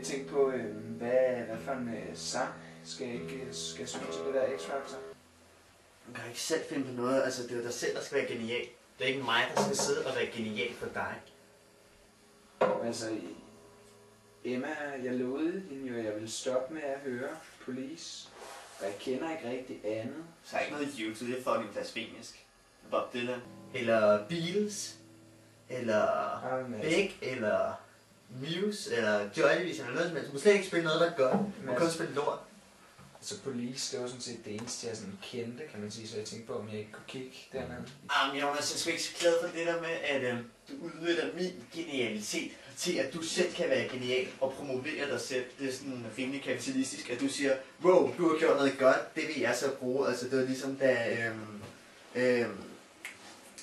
tænke på, hvad for en sang skal synge til det der X-Factor? Du kan ikke selv finde på noget, altså det er dig selv, der skal være genial. Det er ikke mig, der skal sidde og være genial for dig. Altså, Emma, jeg lovede hende jo, at jeg ville stoppe med at høre Police. Og jeg kender ikke rigtig andet. Så er ikke noget YouTube, det er fucking blasfemisk. Bob Dylan. Eller Beatles. Eller Beck. Eller Muse. Eller Joy Division. Eller noget som helst. Du må slet ikke spille noget, der er godt. Du må kun spille lort. Altså Police, det var sådan set det eneste, jeg sådan kendte, kan man sige. Så jeg tænkte på, om jeg ikke kunne kigge dernede. Jamen Jonas, jeg er ikke så glad for det der med, at du udnytter min genialitet til, at du selv kan være genial og promovere dig selv. Det er sådan rimelig kapitalistisk, at du siger, wow, du har gjort noget godt, det vil jeg så bruge. Altså det var ligesom da,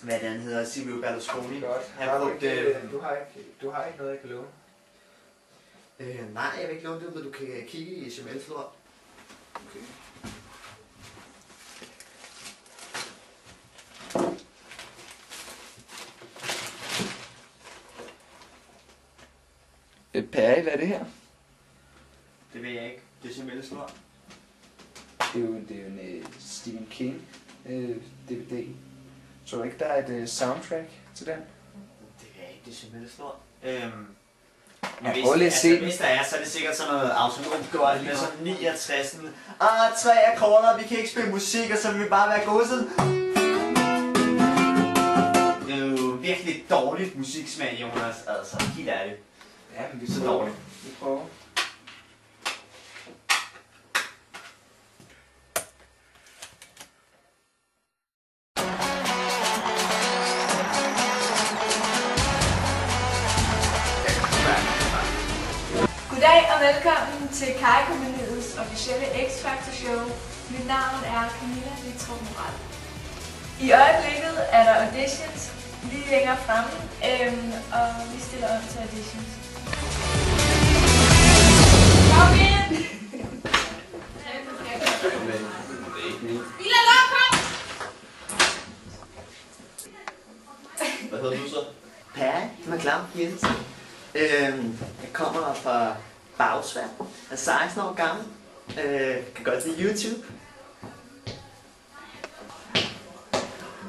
hvad det han hedder, Silvio Berlusconi. Godt. Han brugte, du har ikke noget, jeg kan love? Nej, jeg vil ikke love det, men du kan kigge i HTML-flor. Okay. Perry, hvad er det her? Det ved jeg ikke. Det er HTML-flor. Det er jo en Stephen King DVD. Tror du ikke, der er et soundtrack til den? Det ved jeg ikke. Det er HTML-flor. Hvis der er, så er det sikkert sådan noget autonomt godt med sådan 69. 3 akkorder, vi kan ikke spille musik, og så vil vi bare være gode sådan. Det er jo virkelig dårligt musiksmag, Jonas. Altså, helt ærligt. Ja, men det er så dårligt. Vi prøver. Goddag og velkommen til Kaj-kompagniets officielle X-Factor show. Mit navn er Camilla Vitrup Moral. I øjeblikket er der auditions lige længere fremme, og vi stiller op til auditions. Kom ind! Lille lov, kom! Hvad hedder du så? Perry McClam Jensen. Jeg kommer fra Bagsværd. Jeg er 16 år gammel. Kan godt lide YouTube.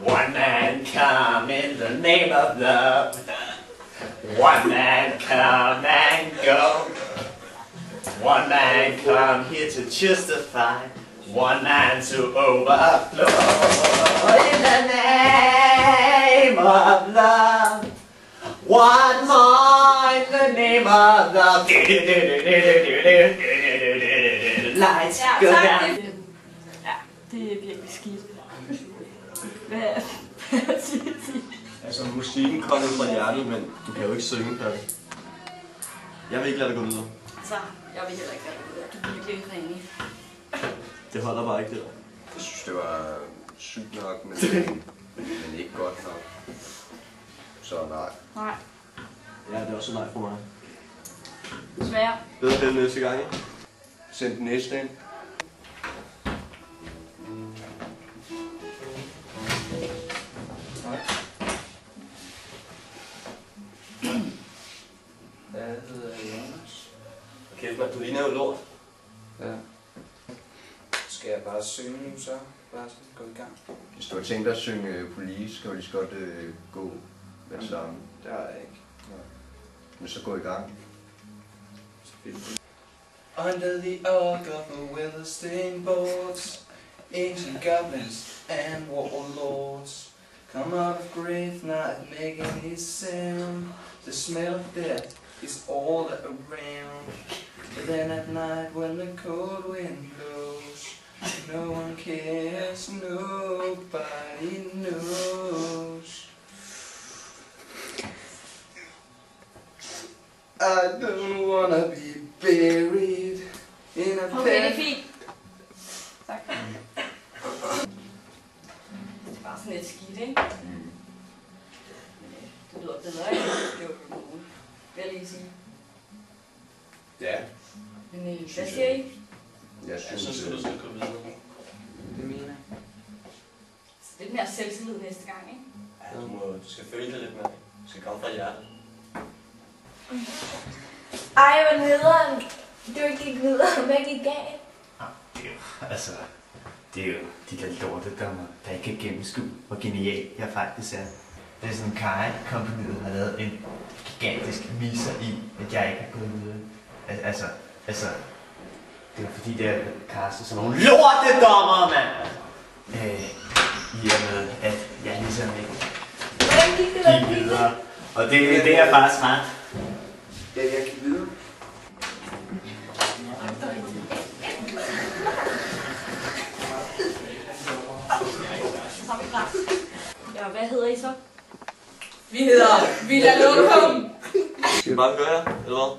One man come in the name of love. One man come and go. One man come here to justify. One man to overflow. In the name of love. One more in the name of love. Lights go down. Ja, det er virkelig skidt. Hvad siger du? Altså, musikken kommer fra hjertet, men du kan jo ikke synge, Perry. Jeg vil ikke lade dig gå videre. Så, jeg vil heller ikke have det. Du er virkelig ringe. Det holder bare ikke det der. Jeg synes, det var sygt nok, men ikke godt nok. Så nej. Nej. Ja, det er også nej for mig. Desværre. Bedre den næste gang, ikke? Send den næste ind. Hvad hedder Jonas? Okay, man, du ligner jo lort. Ja. Skal jeg bare synge nu så? Bare gå i gang? Hvis du har tænkt dig at synge Police, kan du lige så godt gå med det samme. Det har jeg ikke. Nej. Men så gå i gang. Under the arc of the weather-stained boards, ancient goblins and warlords come out of grave, not making any sound. The smell of death is all around. But then at night when the cold wind blows, no one cares, nobody knows. I don't wanna be buried in a Okay, det er pen. fint. Tak. Det er bare sådan lidt skidt, ikke? Det lyder bedre, ikke? Det var jo nogen. Vil jeg lige sige. Ja. Men hvad siger I? Jeg synes, du skal gå videre. Det mener jeg. Lidt mere selvtillid næste gang, ikke? Ja, du skal føle det lidt mere. Du skal komme fra hjertet. Ej, hvor nederen. Du gik nederen. Hvad gik galt? Altså, det er jo de der lortedommer, der ikke kan gennemskue, hvor genial jeg faktisk er. Det er sådan, Kai-kompaniet har lavet en gigantisk miser i, at jeg ikke har gået videre. Altså, det er fordi, det er kastet sådan nogle lortedommer, mand! I og med, at jeg ligesom ikke Hvordan gik det? gik videre. Og det er faktisk ret. Ja, jeg gik videre. Ja, hvad hedder I så? Vi hedder Villa Lokum. Skal vi bare høre jer, eller hvad?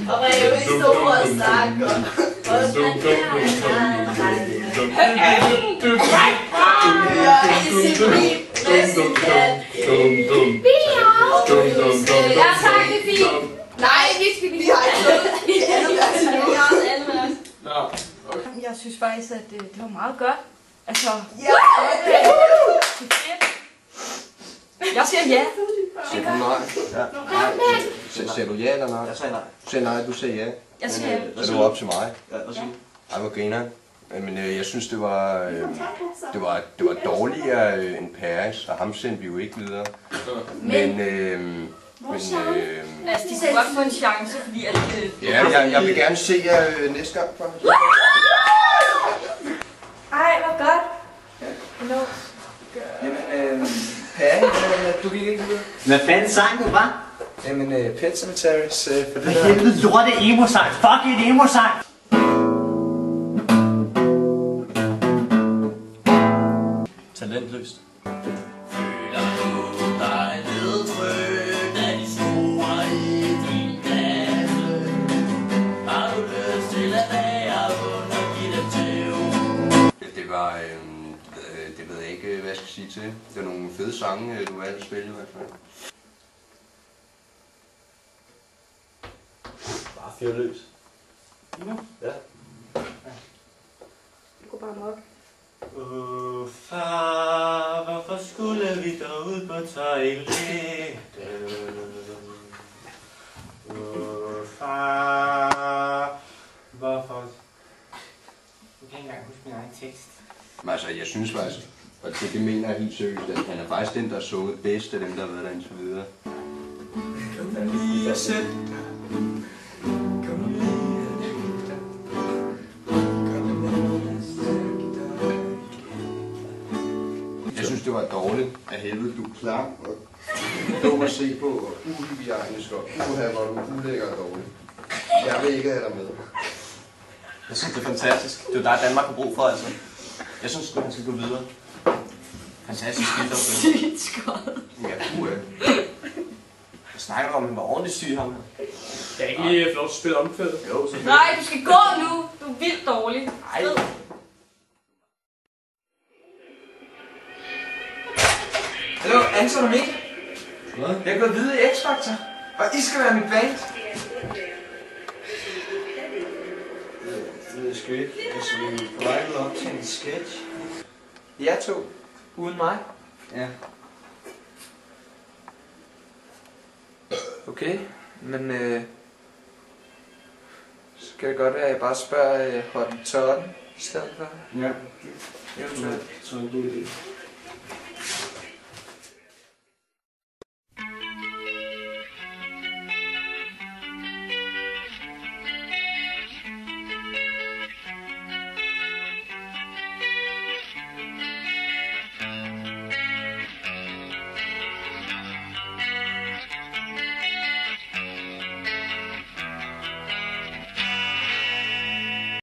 Og hvad er vi store og snakker? Ja, tak, det er fint. Nej, vi skal lige have Jeg synes faktisk, at det var meget godt. Altså, jeg siger ja. Siger du nej? Ja. Siger du ja eller nej? Jeg sagde nej. Du siger nej, du siger ja. Jeg siger ja. Så det var op til mig. Ja, hvad siger du? Ej, hvor griner. Men jeg synes, det var dårligere end Paris, og ham sendte vi jo ikke videre. Men Altså, de kunne godt få en chance, fordi at... ja, jeg vil gerne se jer næste gang. Ej, hvor godt. Jamen, Perry, du gik ikke videre. Hvad fanden sang du, var? Jamen, Pet Cemeteries, for det Hvad der... helvede lorte emo-sang? Fuck et emo-sang! Talentløst. Det var, det ved jeg ikke, hvad jeg skal sige til. Det var nogle fede sange, du valgte at spille i hvert fald. Bare fyr løs. Ja. Det går bare mok. Far, hvorfor skulle vi dog ud på toilettet? Far, hvorfor... Jeg kan ikke engang huske min egen tekst. Men altså, jeg synes faktisk, og det mener jeg helt seriøst, at han er faktisk den, der så det bedste af dem, der har været der indtil videre. Jeg synes, det var dårligt af helvede. Du er klam og dum at se på, og uhygiejnisk og hvor du ulækker og dårlig. Jeg vil ikke have dig med. Jeg synes, det er fantastisk. Det er jo dig, Danmark har brug for, altså. Jeg synes, han skal gå videre. Fantastisk skidt. Sygt skåret. Ja, du er. Jeg snakker om, at han var ordentligt syg, ham her. Jeg er ikke lige få lov til at spille omkvædet. Jo, selvfølgelig. Nej, du skal gå nu. Du er vildt dårlig. Ej. Hallo, Anton og Mikkel. Jeg er gået videre i X-Factor, og I skal være mit band. Det er sgu ikke. Altså, vi er på vej op til en sketch. Jeg to. Uden mig. Ja. Okay, men så kan det godt være, at jeg bare spørger Hottentotten i stedet for. Ja. Eventuelt. Så er det en god idé.